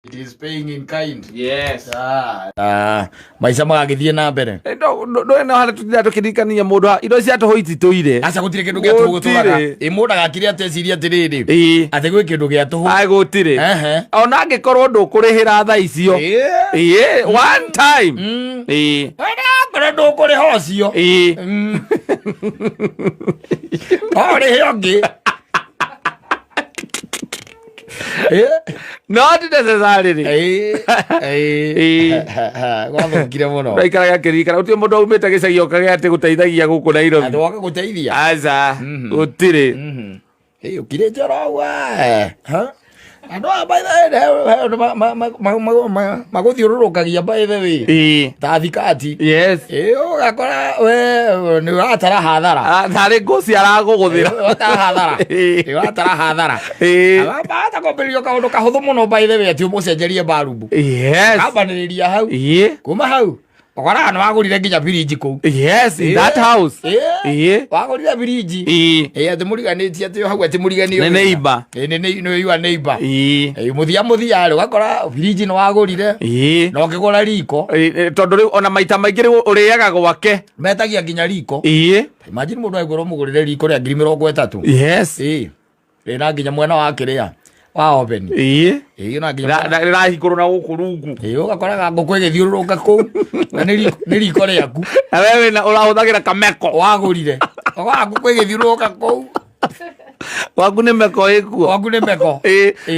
It is paying in kind. Yes. Maisha magagithie na mbere. No ena hale tutira tukirikania mundu indo cia toho itituire. Aca gutire kindu gia toho guturaga. Mundu agakire ateciria atiriri. Ati gwi kindu gia toho. Ai gutire. Ona angikorwo ndukurihira tha icio. One time. Wena ndukuriha ucio. Ori hongi. Not necessarily. Gwathukire muno. Ndaikaraga kirikana uti mundu aumite gicagi okage ati guteithagia guku Nairobi. Andu waka guteithia. Aza gutire. Ukire njorogwa. Andu by the maguthiururukagia by the way. Ta thikati. Yes. Ugakora we ni watara hathara. Thari nguci araguguthira. Watara hathara. Ni watara hathara. Bata komberio kaundu kahuthu muno by the way ati umucenjerie barubu. Yes. Abaniriria hau. Kuma hau. Okora no wagurire nginya biriji ku. Yes, in that house. Wagurire biriji. Ati muriganitie ati hau ati muriganio. Ne neighbor. No you are neighbor. Muthia ari wakora biriji no wagurire. No ngigura riko. Tondu riu ona maita maingi riu uriaga gwake. Metagia nginya riko. Imagine mundu aigura mugurire riko ria 30,000. Yes. Rina nginya mwena wa kiria. Wa oven. Na nginya rahikuru na guku rungu. Ugakoraga nguku igithiururuka ku. Na ni riko riaku. Na wewe na urahuthagira kameko wagurire. Oga nguku igithiururuka ku. Waku ni meko ikuo. Waku ni meko.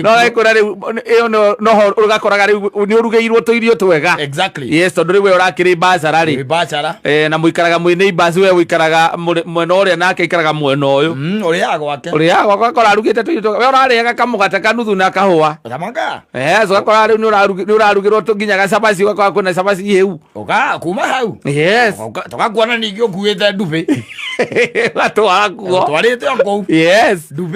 No ekora riu iyo no ugakoraga riu ni urugeirwo tuirio twega. Exactly. Yes, tondu riu we urakiri bacara ri. Bacara. Na muikaraga mwi neighbors we uikaraga mwena uria nake ikaraga mwena uyu. Uriaga gwake. Uriaga gwake akora arugite tuirio we urariaga kamugate kanuthu na kahua. Tamanga. Yes, ugakora riu ni urarugirwo nginya gacabaci ugakora kuna cabaci hiu. Oga kuma hau. Yes. Tugakuona ningi ukuite ndubi. Watwara kuo. Twarite oko. Yes. Ndubi.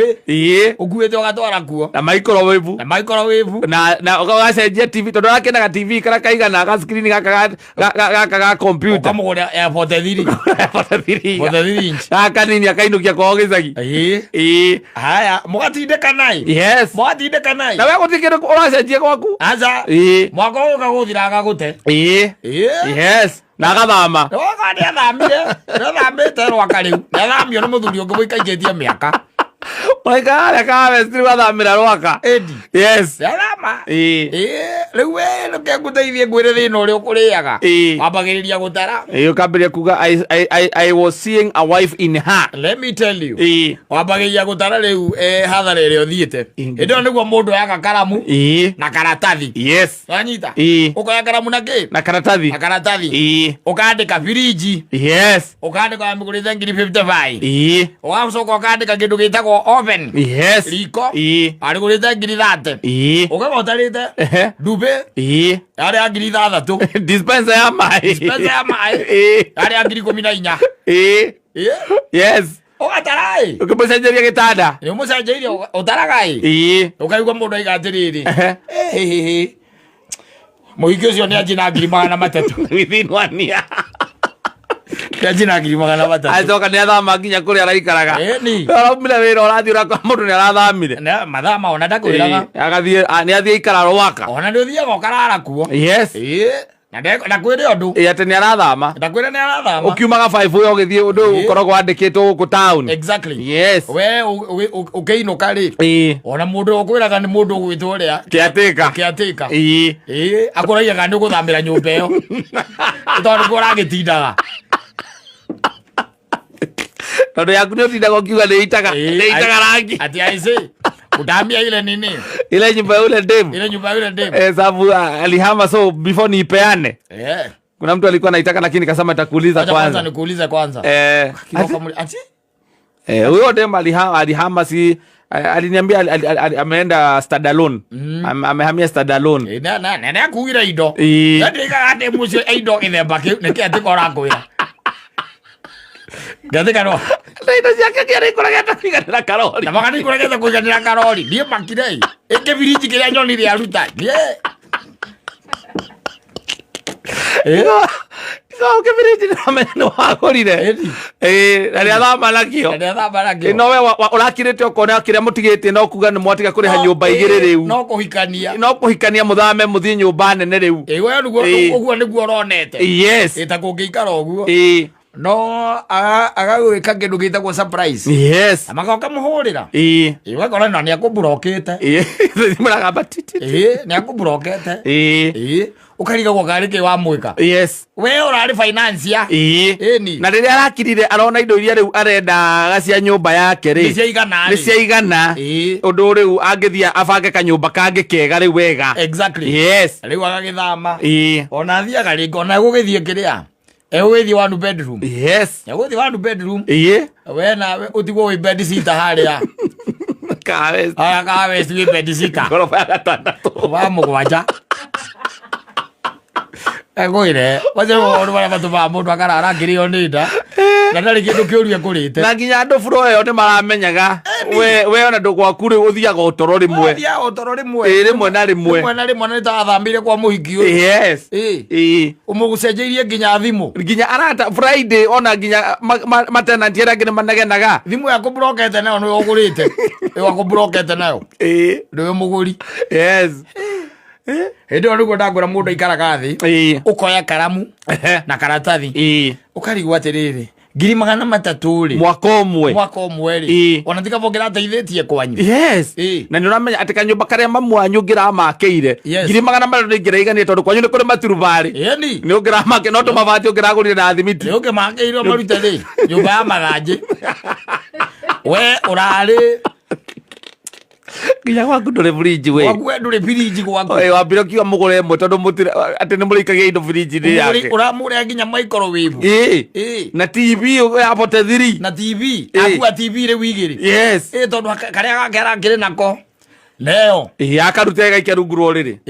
Ukuite ugatwara kuo. Na microwave. Na ugacenjia TV tondu arakenaga TV kara kaigana ga screen ga computer. Ukamugura airport 3 inch. Kanini akainukia kwao gicagi. Haya, mugatindika nai. Yes. Mugatindika nai. Na we gutikire uracenjia gwaku. Aza. Mwaka uyu kaguthiraga gute. Yes. Na gathama. Oga ni athamite rwaka riu. Athamio ni muthuri ungi muikaigetie miaka. Oiga reka westri wathamira rwaka. Yes. Athama. Riu we nuke nguteithie ngwire thina uria ukuriaga. Wambagiriria gutara. Ukambiria kuga I was seeing a wife in her. Let me tell you. Wambagiriria gutara riu hathara iria uthiite. Indo niguo mundu yaga karamu na karatathi. Yes. Wanyita. Ukoya karamu na ki? Na karatathi. Na karatathi. Ukandika firiji. Yes. Ukandika mugurize 55. Ugacoka ukandika kindu gitagwo oven. Yes. Riko. Arigurize 30. Ugamotarite. Ndube. Ari agiri 3. Dispenser ya mai. Dispenser ya mai. Ari agiri 14. Yes. Ogatarai. Ukimucenjeria gitanda. Ni umucenjeria utaragai. Ukaigwa mundu aiga atiriri. Muhiki ucio ni ajina 300 within 1 year. Ajina 300. Acoka ni athama nginya kuri araikaraga. Ni. Araumire wira urathi uraka mundu ni arathamire. Na mathama ona ndakwiraga. Agathie ni athie ikara rwaka. Ona ni uthiaga ukarara kuo. Yes. Na kwire undu. Ati ni arathama. Ndakwire ni arathama. Ukiumaga 5 uyo ugithie undu ukoragwo wandikitwo ku town. Exactly. Yes. We ukeinuka ri. Ona mundu ukwiraga ni mundu gwitwo ria. Kiatika. Akuraia gandu guthamira nyumba iyo. Tondu kuragitindaga. Tondu yaku ni utindaga ukiuga ni itaga rangi. Ati aise. Utamia ile nini? Ile nyumba yule dem. Sababu alihama so before niipeane. Kuna mtu alikuwa anaitaka lakini kasema atakuuliza kwanza. Kwanza nikuuliza kwanza. Ati? Huyo dem alihama si aliniambia ameenda Stadalone. Amehamia Stadalone. Na kuira indo. Ndika ate mucio indo ithemba kiu nikiati korakwira. Gathika no. Ndio yake kile kurageta kuiganira karori. Na magani kurageta kuiganira karori. Ndiye makirei. Eke biriji kile nyoni ria ruta. Ndiye. Ito kibiriji na meno wagorire. Na ria thama nakio. No we urakirite ukona kiria mutigite no kuga ni mwatiga kuriha nyumba igiri riu. No kuhikania muthame muthie nyumba nene riu. We uguo niguo uronete. Yes. Ita kungikara uguo. No agagwika kindu gitagwo surprise. Yes. Amagoka muhurira. Wekora na niakuburokete. Muragamba titi. Niakuburokete. Ukariga gwa gari ke wa mwika. Yes. We urari finance ya. Ni. Na riria arakirire arona indo iria riu arenda gacia nyumba yake ri. Ni cia igana. Undu riu angithia abange kanyumba kange kega riu wega. Exactly. Yes. Riu agagithama. Ona thiaga ringo ona gugithie kiria. Ewe one bedroom. Yes. Ewe one bedroom. We na utigwo we bed sitter haria. Kawes. Kawes we bed sitter. Gorofa ya gatandatu. Wa mugwanja. Egoire. Waje wona batu ba mundu akarara ngirio nida. Na ndari kindu kiuria kurite. Na nginya andu buro yo ni maramenyaga. We ona ndugwaku ri uthiaga utoro rimwe. Uthiaga utoro rimwe. Rimwe na rimwe. Rimwe na rimwe ni ta thambire kwa muhiki uyu. Yes. Umugucenjeirie nginya thimu. Nginya arata Friday ona nginya matenanti era ngine managenaga. Thimu yako brokete nayo no ugurite. Yako brokete nayo. Ndiwe muguri. Yes. Endo niguo ndagura mundu ikaraga thi. Ukoya karamu na karatathi. Ukarigwa atiriri. 300 ri. Mwaka umwe ri. Ona tikavogera teithitie kwanyu. Yes. Na ni uramenya ati kanyumba karia mamwanyu ngira makeire. 300 ngira igani tondu kwanyu ni kuri maturubari. Ni ngira make no tumavati ngira gurire na thimiti. Ni makeire marute ri. Nyumba ya maganje. We urari Ginya waku ndure fridge we. Waku ndure fridge gwaku. Wambire kiwa mugure mwe tondu mutire ati ni murikagia indo fridge ni yake. Uramure nginya microwave. Na TV apote 3. Na TV. Akua TV re wigiri. Yes. Tondu karia gakera ngire nako. Leo. Akarute gaikia runguru riri.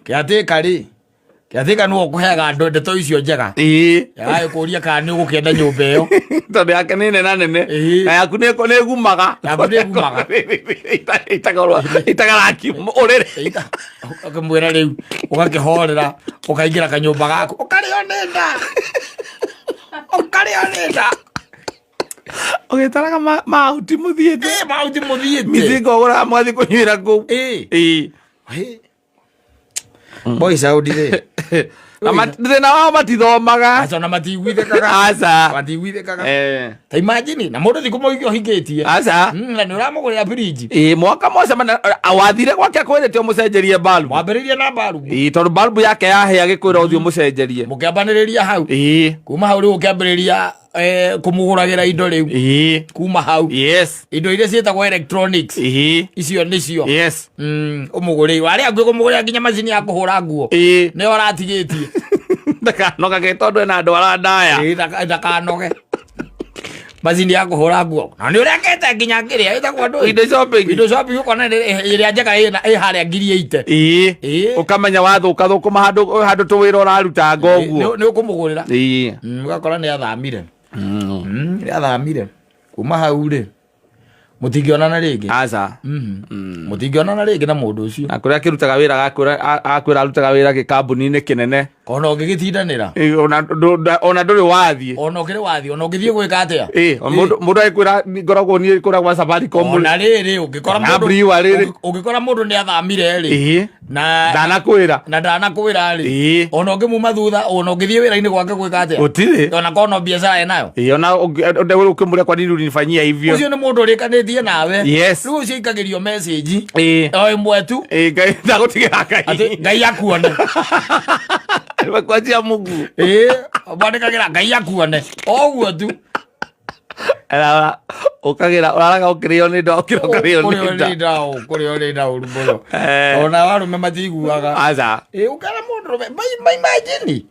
Kiatika ri. Kiatika no kuhega ndeto icio njega. Yae kuria kana ni gukenda nyumba iyo. Tondu yake nene na nene. Na yaku ni gumaga. Itagaraki urire. Akamwira riu ugakihorera ukaingira kanyumba gaku. Ukario nenda. Ogitaraga mahuti muthiete. Mahuti muthiete. Mithingo gura mwathi kunyira ku. Boys out there. Thina wao matithomaga. Aca na matigwithekaga. Aca. Matigwithekaga. Ta imagine na mundu thikũ mũingĩ ũhingĩtie. Aca. Na nĩ ũramũgũrĩra fridge. Mwaka moca awathire gwake akwĩrĩte ũmũcenjerie balbu. Wambĩrĩria na balbu. Tondũ balbu yake yahĩa agĩkwĩra ũthiĩ ũmũcenjerie. Mũkĩambanĩrĩria hau. Kuma hau rĩu ũkĩambĩrĩria kumuguragira indo riu. Kuma hau. Yes. Indo iria ciĩtagwo electronics. Icio nĩcio. Yes. Ũmũgũrĩi warĩa angĩ kũmũgũrĩra nginya macini ya kũhũra nguo. Nĩ ũratigĩtie. Ndakanoge tondu ena andu arandaya. Ndakanoge. Macini ya kuhura nguo. Na nĩ ũrekete nginya ngĩrĩa ĩtagwo ndũ. Indo shopping ukona ĩrĩa njega ĩ harĩa 8,000. Ukamenya wathũka handu tũwĩra ũraruta ngoguo. Nĩ ũkũmũgũrĩra. Ũgakora nĩ athamire. Nĩ athamire. Kuma hau rĩ. Mutingionana rĩngĩ. Aca. Mutingionana rĩngĩ na mũndũ ũcio. Na kũrĩa akĩrutaga wĩra akwĩra arutaga wĩra gĩkambuni-inĩ kĩnene. Ona ũngĩgĩtindanĩra. Ona ndũrĩ wathiĩ. Ona ũkĩrĩ wathiĩ. Ona ũngĩthiĩ gwĩka atĩa. Mũndũ agĩkwĩra ngoragwo niĩ kũrĩa gwa Safaricom. Ona rĩrĩ ũngĩkora mũndũ nĩ athamire rĩ. Na ndanakwĩra rĩ. Ona ũngĩmuma thutha ona ũngĩthiĩ wĩra-inĩ gwake gwĩka atĩa. Gũtirĩ. Ona kono biacara enayo. Ona ũkĩmũrĩa kwa nini ulinifanyia hivyo. Ucio nĩ mũndũ ũrĩkanĩtie nawe. Yes. Rĩu ũcio ikagĩrio message. O ĩmwe tu. Ngai ndagũtigĩra Ngai. Ngai akuone. Kwanjia Mungu. Bandĩkagĩra Ngai akuone. O ũguo tu. Ũkagĩra ũraraga ũkĩrĩo nĩ nda ũkĩroka rĩo nĩ nda. Kũrĩo nĩ nda ũru mũno. Ona warũme matiguaga. Aca. Ũkara mũndũ imagine.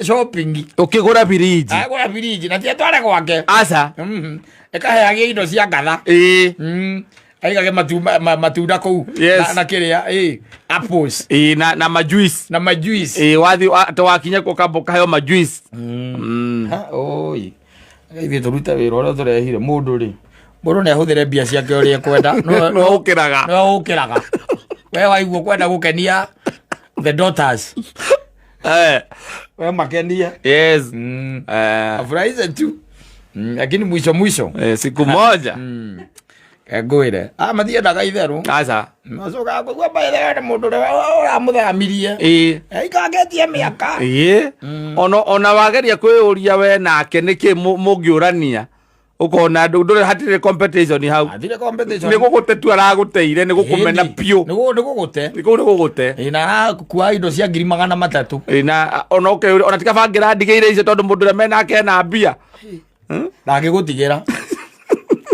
Shopping. Ũkĩgũra fridge. Agũra fridge na tiatware gwake. Aca. Ĩkaheagia indo cia ngatha. Aigage matunda kũu. Na kĩrĩa. Apples. Na majuice. Wathi wakinya kũkamba ũkaheo majuice. Oi. Ithuĩ tũrute wĩra ũrĩa tũrehire mũndũ rĩ. Mũndũ nĩ ahũthĩre mbia ciake ũrĩa kwenda. No ũkĩraga. We waigua kwenda gũkenia the daughters. Wewe makenia. Yes. Afurahize tu. Lakini mwisho. Siku moja. Kagwire. Mathia daga itheru. Aca. Macoka kugua baithe mundu uramuthamirie. Ikagetie miaka. Ona wageria kwiyuria we nake niki mungiurania. Ukona ndure hatire competition hau. Hatire competition. Ni gugutetu araguteire ni gukumena pio. Ni gugute. Ni gugute. Ina kuwa indo cia 300,000. Ina ona tikabangira ndigire icio tondu mundu mena ke na mbia. Ndagigutigera.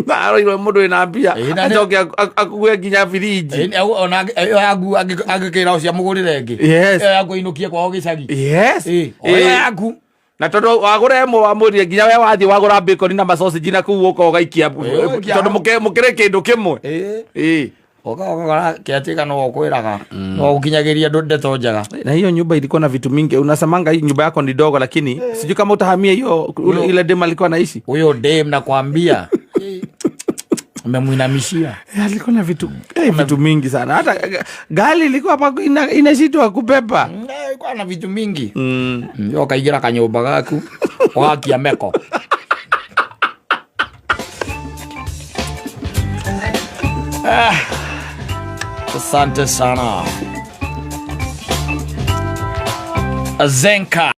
Naro mundu ina mbia. Ajoke akuwe nginya firiji. Ona yagu agikira ucia mugurire ngi. Yes. Yagu inukie kwao gicagi. Yes. Yagu. Na tondu wagura mo wa muri nginya we wathi wagura bacon na sausage na ku uko gaikia tondu mukire kindu kimwe oka kiatika no kwiraga no ukinyagiria ndeto njega. Na hiyo nyumba ilikuwa na vitu mingi. Unasemanga hii nyumba yako ni dogo, lakini sijui kama utahamia hiyo ile dem alikuwa anaishi. Huyo dem nakwambia umemwinamishia. Alikuwa na vitu mingi sana. Hata gari ilikuwa hapa inashitwa kupepa. Ilikuwa na vitu mingi. Yo kaigira kanyumba gaku wakia meko. Asante sana Zenka.